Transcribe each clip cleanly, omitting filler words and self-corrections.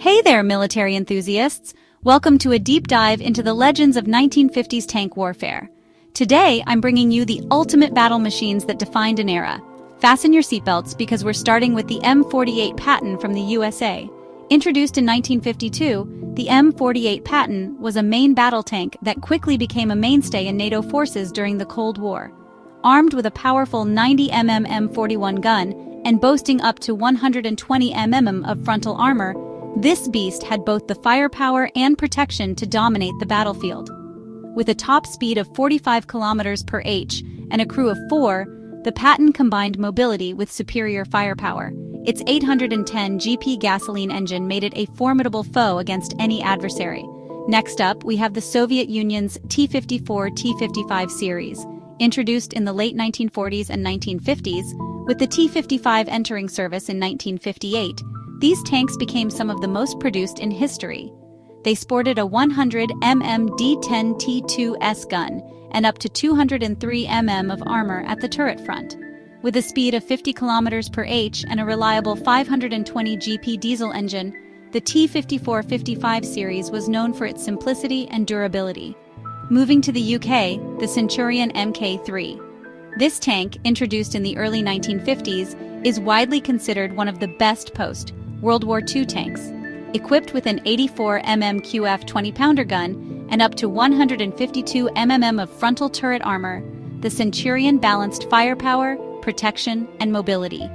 Hey there, military enthusiasts! Welcome to a deep dive into the legends of 1950s tank warfare. Today, I'm bringing you the ultimate battle machines that defined an era. Fasten your seatbelts because we're starting with the M48 Patton from the USA. Introduced in 1952, the M48 Patton was a main battle tank that quickly became a mainstay in NATO forces during the Cold War. Armed with a powerful 90mm M41 gun and boasting up to 120mm of frontal armor, this beast had both the firepower and protection to dominate the battlefield. With a top speed of 45 km/h and a crew of 4, the Patton combined mobility with superior firepower. Its 810 GP gasoline engine made it a formidable foe against any adversary. Next up, we have the Soviet Union's T-54 T-55 series. Introduced in the late 1940s and 1950s, with the T-55 entering service in 1958, these tanks became some of the most produced in history. They sported a 100mm D-10T2S gun and up to 203mm of armor at the turret front. With a speed of 50 km/h and a reliable 520 GP diesel engine, the T-54-55 series was known for its simplicity and durability. Moving to the UK, the Centurion Mk3. This tank, introduced in the early 1950s, is widely considered one of the best post-World War II tanks. Equipped with an 84mm QF 20-pounder gun and up to 152mm of frontal turret armor, the Centurion balanced firepower, protection, and mobility.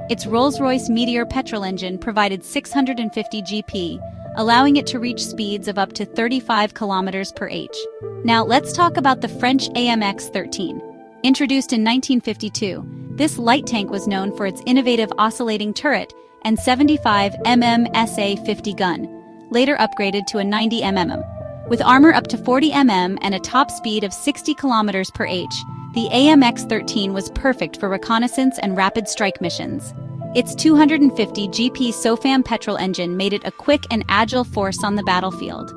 Its Rolls-Royce Meteor petrol engine provided 650 GP, allowing it to reach speeds of up to 35 km/h. Now let's talk about the French AMX-13. Introduced in 1952, this light tank was known for its innovative oscillating turret and 75mm SA-50 gun, later upgraded to a 90mm. With armor up to 40mm and a top speed of 60 km/h, the AMX-13 was perfect for reconnaissance and rapid strike missions. Its 250 GP SOFAM petrol engine made it a quick and agile force on the battlefield.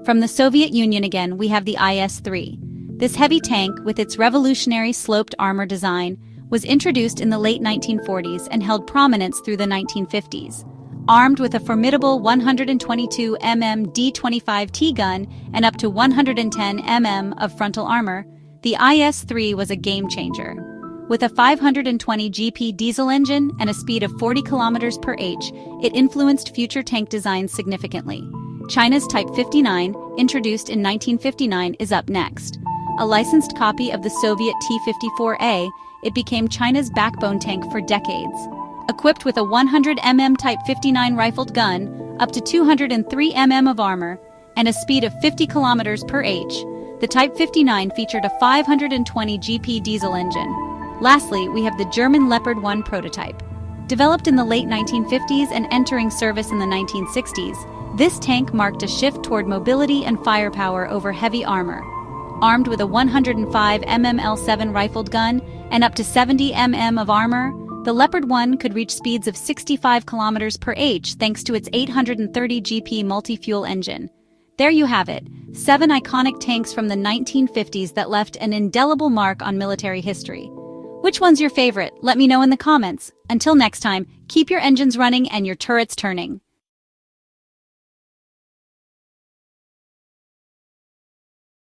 From the Soviet Union again, we have the IS-3. This heavy tank, with its revolutionary sloped armor design, was introduced in the late 1940s and held prominence through the 1950s. Armed with a formidable 122mm D-25T gun and up to 110mm of frontal armor, the IS-3 was a game-changer. With a 520 GP diesel engine and a speed of 40 km/h, it influenced future tank designs significantly. China's Type 59, introduced in 1959, is up next. A licensed copy of the Soviet T-54A, it became China's backbone tank for decades. Equipped with a 100mm Type 59 rifled gun, up to 203mm of armor, and a speed of 50 km/h, the Type 59 featured a 520 GP diesel engine. Lastly, we have the German Leopard 1 prototype. Developed in the late 1950s and entering service in the 1960s, this tank marked a shift toward mobility and firepower over heavy armor. Armed with a 105mm L7 rifled gun and up to 70mm of armor, the Leopard 1 could reach speeds of 65 km/h thanks to its 830 GP multi-fuel engine. There you have it, 7 iconic tanks from the 1950s that left an indelible mark on military history. Which one's your favorite? Let me know in the comments. Until next time, keep your engines running and your turrets turning.